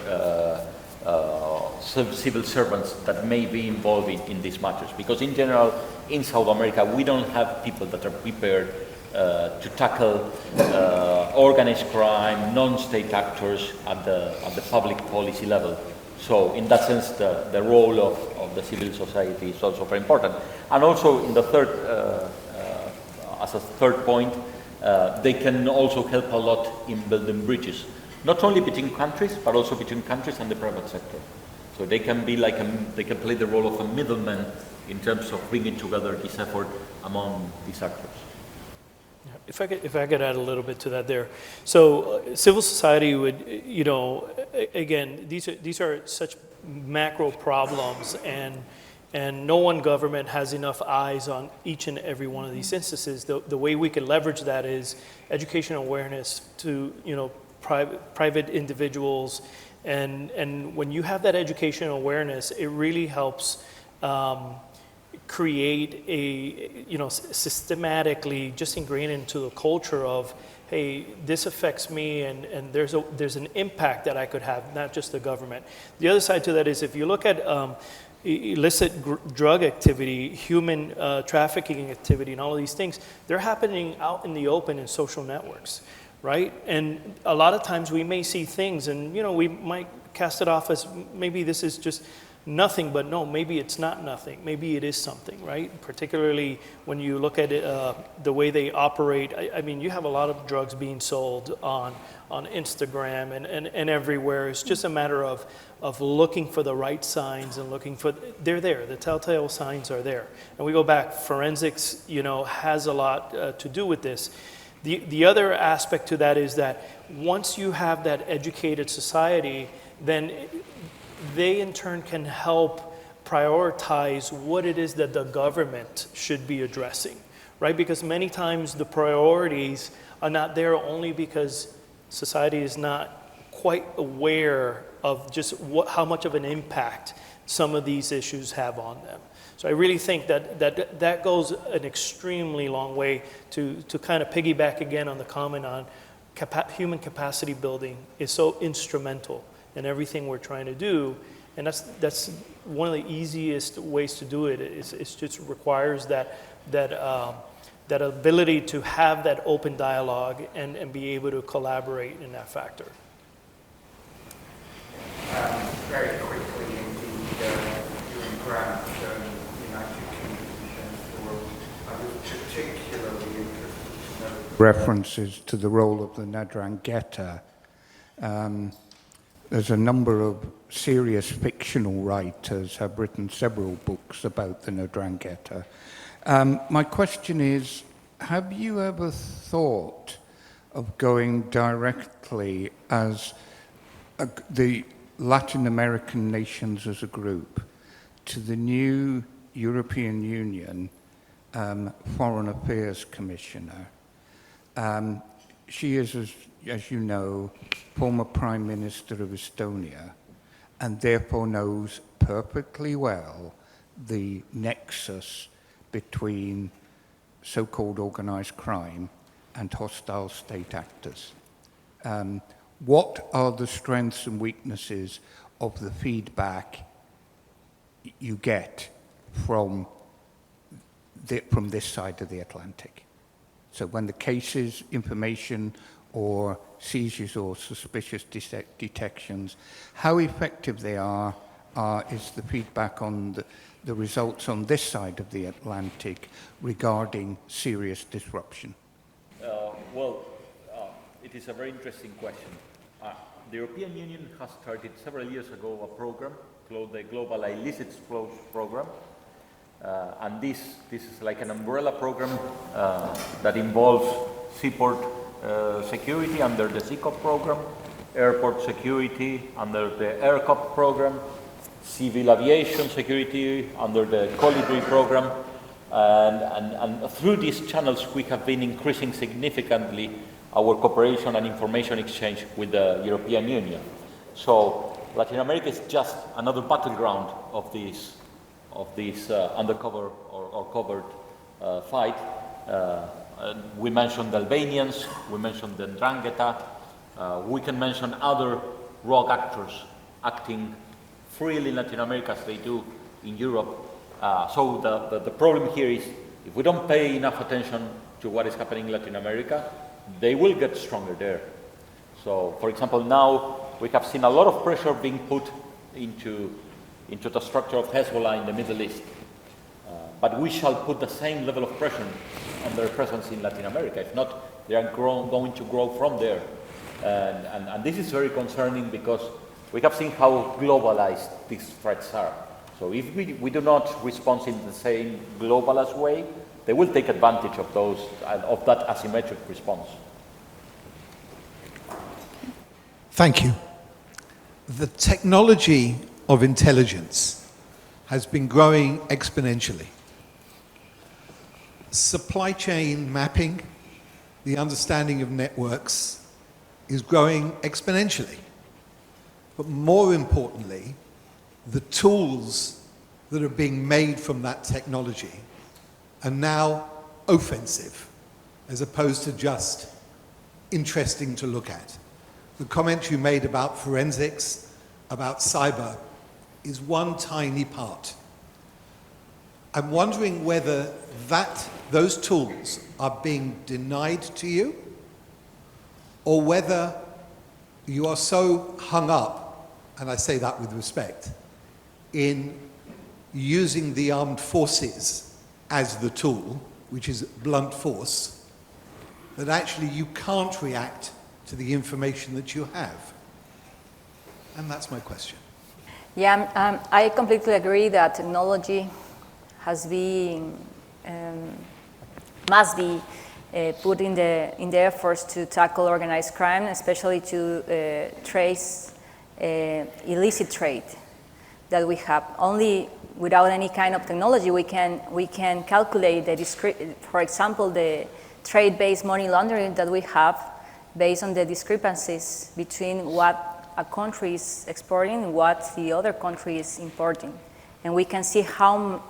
civil servants that may be involved in these matters. Because in general, in South America, we don't have people that are prepared to tackle organized crime, non-state actors at the public policy level. So in that sense, the role of the civil society is also very important. And also in the third, as a third point, they can also help a lot in building bridges, not only between countries, but also between countries and the private sector. So they can be they can play the role of a middleman in terms of bringing together this effort among these actors. If I could add a little bit to that there. So civil society would, again, these are such macro problems, and no one government has enough eyes on each and every one of these instances. The way we can leverage that is education awareness to, private individuals, and when you have that education awareness, it really helps create a, systematically just ingrain into the culture of, hey, this affects me, and there's an impact that I could have, not just the government. The other side to that is, if you look at illicit drug activity, human trafficking activity, and all of these things, they're happening out in the open in social networks, right? And a lot of times we may see things, and we might cast it off as maybe this is just nothing, but no, maybe it's not nothing. Maybe it is something, right? Particularly when you look at it, the way they operate. I mean, you have a lot of drugs being sold on Instagram and everywhere. It's just a matter of looking for the right signs and looking for, they're there. The telltale signs are there. And we go back, forensics, has a lot to do with this. The other aspect to that is that once you have that educated society, then they in turn can help prioritize what it is that the government should be addressing, right? Because many times the priorities are not there only because society is not quite aware of just how much of an impact some of these issues have on them. So I really think that goes an extremely long way to kind of piggyback again on the comment on human capacity building is so instrumental in everything we're trying to do, and that's one of the easiest ways to do it. It just requires that ability to have that open dialogue and be able to collaborate in that factor. Very quickly, indeed. grant United Kingdom Defence Force. I was particularly interested to know references to the role of the Ndrangheta. There's a number of serious fictional writers have written several books about the Ndrangheta. My question is, have you ever thought of going directly as the Latin American nations as a group to the new European Union Foreign Affairs Commissioner? She is, as you know, former Prime Minister of Estonia, and therefore knows perfectly well the nexus between so-called organized crime and hostile state actors. What are the strengths and weaknesses of the feedback you get from this side of the Atlantic? So when the cases, information, or seizures or suspicious detections, how effective they are is the feedback on the results on this side of the Atlantic regarding serious disruption? It is a very interesting question. The European Union has started several years ago a program called the Global Illicit Flows Program. And this is like an umbrella program that involves seaport security under the SEACOP program, airport security under the AirCOP program, civil aviation security under the Colibri program, and through these channels we have been increasing significantly our cooperation and information exchange with the European Union. So Latin America is just another battleground of this undercover or covered fight. We mentioned the Albanians, we mentioned the Ndrangheta, we can mention other rogue actors acting freely in Latin America as they do in Europe. So the problem here is if we don't pay enough attention to what is happening in Latin America, they will get stronger there. So, for example, now we have seen a lot of pressure being put into the structure of Hezbollah in the Middle East. But we shall put the same level of pressure on their presence in Latin America. If not, they are going to grow from there. And this is very concerning because we have seen how globalized these threats are. So if we do not respond in the same globalist way, they will take advantage of that asymmetric response. Thank you. The technology of intelligence has been growing exponentially. Supply chain mapping, the understanding of networks, is growing exponentially. But more importantly, the tools that are being made from that technology are now offensive, as opposed to just interesting to look at. The comment you made about forensics, about cyber, is one tiny part. I'm wondering whether those tools are being denied to you, or whether you are so hung up, and I say that with respect, in using the armed forces as the tool, which is blunt force, that actually you can't react to the information that you have. And that's my question. Yeah, I completely agree that technology has been, must be put in the efforts to tackle organized crime, especially to trace illicit trade that we have. Only without any kind of technology we can calculate for example, the trade-based money laundering that we have based on the discrepancies between what a country is exporting and what the other country is importing. And we can see how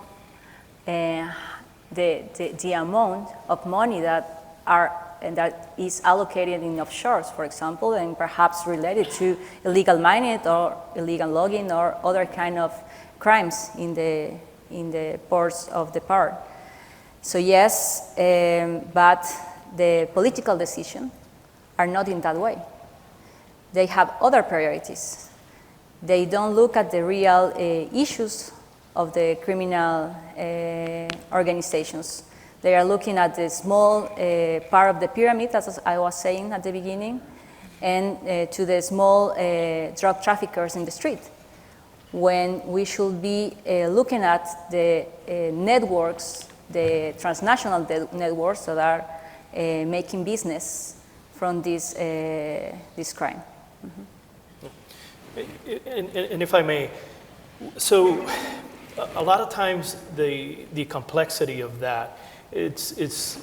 the amount of money that is allocated in offshores, for example, and perhaps related to illegal mining or illegal logging or other kind of crimes in the ports of the part. So yes, but the political decisions are not in that way. They have other priorities. They don't look at the real issues of the criminal organizations. They are looking at the small part of the pyramid, as I was saying at the beginning, and to the small drug traffickers in the street, when we should be looking at the networks, the transnational networks that are making business from this crime. And if I may, so a lot of times the complexity of that, there's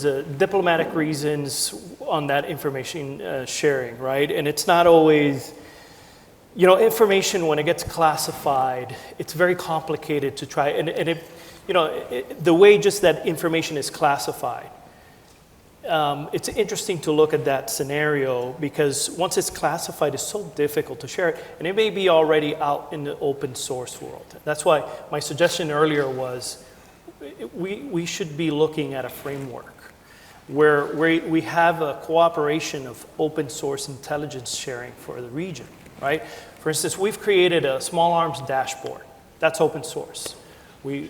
a diplomatic reasons on that information sharing, right? And it's not always, you know, information when it gets classified, it's very complicated to try, and the way just that information is classified, it's interesting to look at that scenario because once it's classified, it's so difficult to share it, and it may be already out in the open source world. That's why my suggestion earlier was we should be looking at a framework where we have a cooperation of open source intelligence sharing for the region, right? For instance, we've created a small arms dashboard. That's open source. We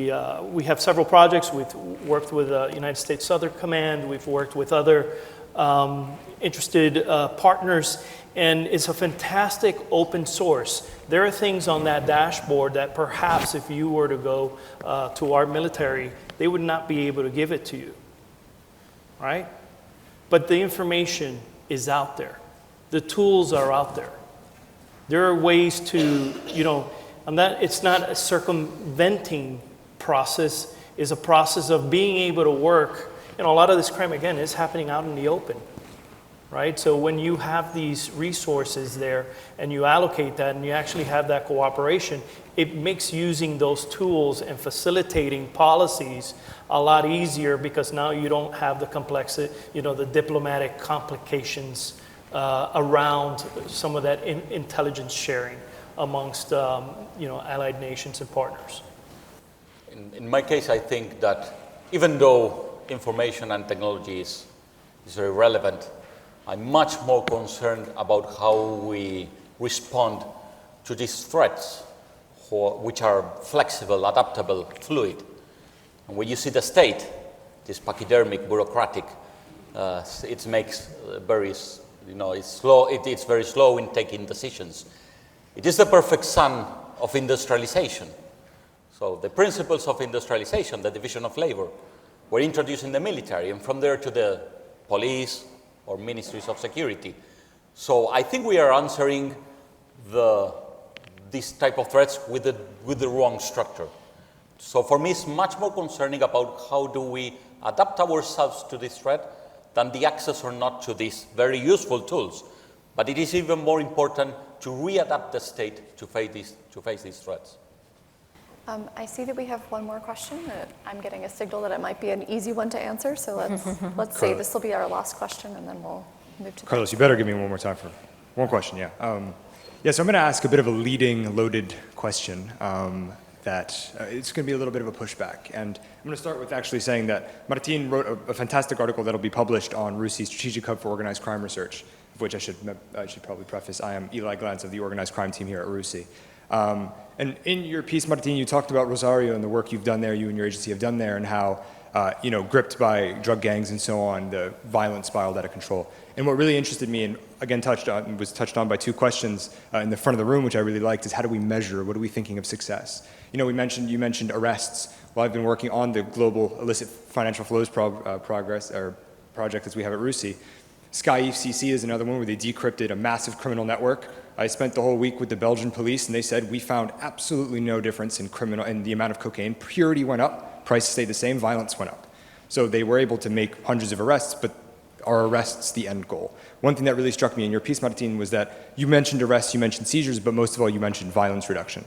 have several projects. We've worked with United States Southern Command. We've worked with other interested partners, and it's a fantastic open source. There are things on that dashboard that perhaps if you were to go to our military, they would not be able to give it to you, right? But the information is out there. The tools are out there. There are ways to, it's not a circumventing process, it's a process of being able to work. A lot of this crime, again, is happening out in the open, right? So when you have these resources there and you allocate that and you actually have that cooperation, it makes using those tools and facilitating policies a lot easier because now you don't have the complexity, the diplomatic complications around some of that intelligence sharing amongst allied nations and partners. In my case, I think that even though information and technology is very relevant, I'm much more concerned about how we respond to these threats, which are flexible, adaptable, fluid. And when you see the state, this pachydermic, bureaucratic, it makes it's slow. It's very slow in taking decisions. It is the perfect son of industrialization. So the principles of industrialization, the division of labor, were introduced in the military, and from there to the police or ministries of security. So I think we are answering these type of threats with the wrong structure. So for me, it's much more concerning about how do we adapt ourselves to this threat than the access or not to these very useful tools. But it is even more important to readapt the state to face these threats. I see that we have one more question. I'm getting a signal that it might be an easy one to answer, so let's say this will be our last question, and then we'll move to Carlos, you better give me one more time for one question, yeah. So I'm going to ask a bit of a leading, loaded question that it's going to be a little bit of a pushback. And I'm going to start with actually saying that Martín wrote a fantastic article that will be published on RUSI, Strategic Hub for Organized Crime Research, of which I should probably preface, I am Eli Glantz of the Organized Crime team here at RUSI. And in your piece, Martín, you talked about Rosario and the work you've done there, you and your agency have done there, and how, gripped by drug gangs and so on, the violence spiraled out of control. And what really interested me, and again was touched on by two questions in the front of the room, which I really liked, is how do we measure, what are we thinking of success? You mentioned arrests. Well, I've been working on the global illicit financial flows project as we have at RUSI. Sky FCC is another one where they decrypted a massive criminal network. I spent the whole week with the Belgian police, and they said we found absolutely no difference in the amount of cocaine. Purity went up, prices stayed the same, violence went up. So they were able to make hundreds of arrests, but are arrests the end goal? One thing that really struck me in your piece, Martín, was that you mentioned arrests, you mentioned seizures, but most of all you mentioned violence reduction.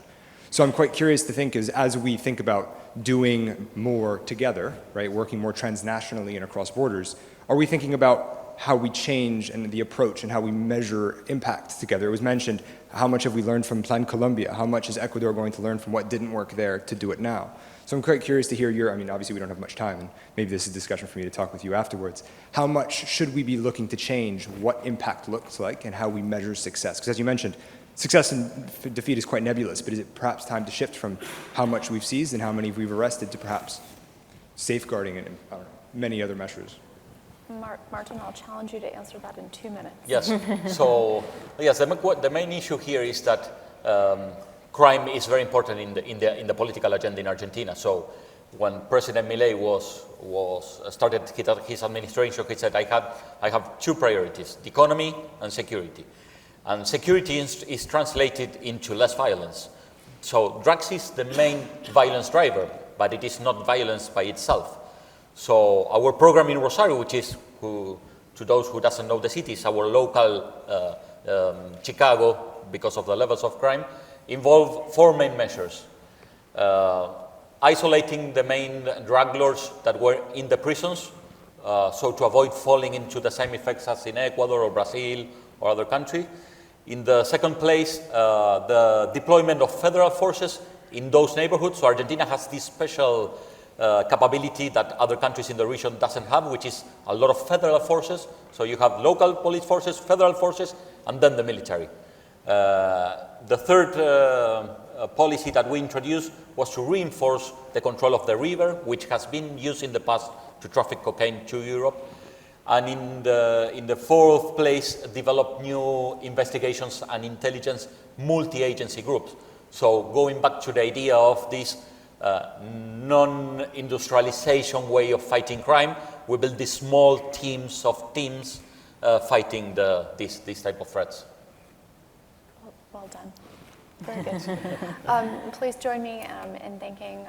So I'm quite curious to think as we think about doing more together, right, working more transnationally and across borders, are we thinking about how we change and the approach and how we measure impact together? It was mentioned, how much have we learned from Plan Colombia? How much is Ecuador going to learn from what didn't work there to do it now? So I'm quite curious to hear obviously we don't have much time, and maybe this is a discussion for me to talk with you afterwards. How much should we be looking to change what impact looks like and how we measure success? Because as you mentioned, success and defeat is quite nebulous, but is it perhaps time to shift from how much we've seized and how many we've arrested to perhaps safeguarding and many other measures? Martin, I'll challenge you to answer that in 2 minutes. Yes. So, yes, the main issue here is that crime is very important in the political agenda in Argentina. So, when President Milei started his administration, he said, I have two priorities: the economy and security. And security is translated into less violence. So, drugs is the main violence driver, but it is not violence by itself. So our program in Rosario, which is, to those who doesn't know the city, is our local Chicago, because of the levels of crime, involve 4 main measures. Isolating the main drug lords that were in the prisons, so to avoid falling into the same effects as in Ecuador or Brazil or other countries. In the second place, the deployment of federal forces in those neighborhoods. So Argentina has this special capability that other countries in the region doesn't have, which is a lot of federal forces. So you have local police forces, federal forces, and then the military. The third policy that we introduced was to reinforce the control of the river, which has been used in the past to traffic cocaine to Europe. And in the fourth place, develop new investigations and intelligence multi-agency groups. So going back to the idea of this non-industrialization way of fighting crime, we build these small teams fighting these type of threats. Well done. Very good. Please join me in thanking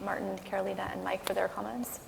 Martin, Carolina, and Mike for their comments.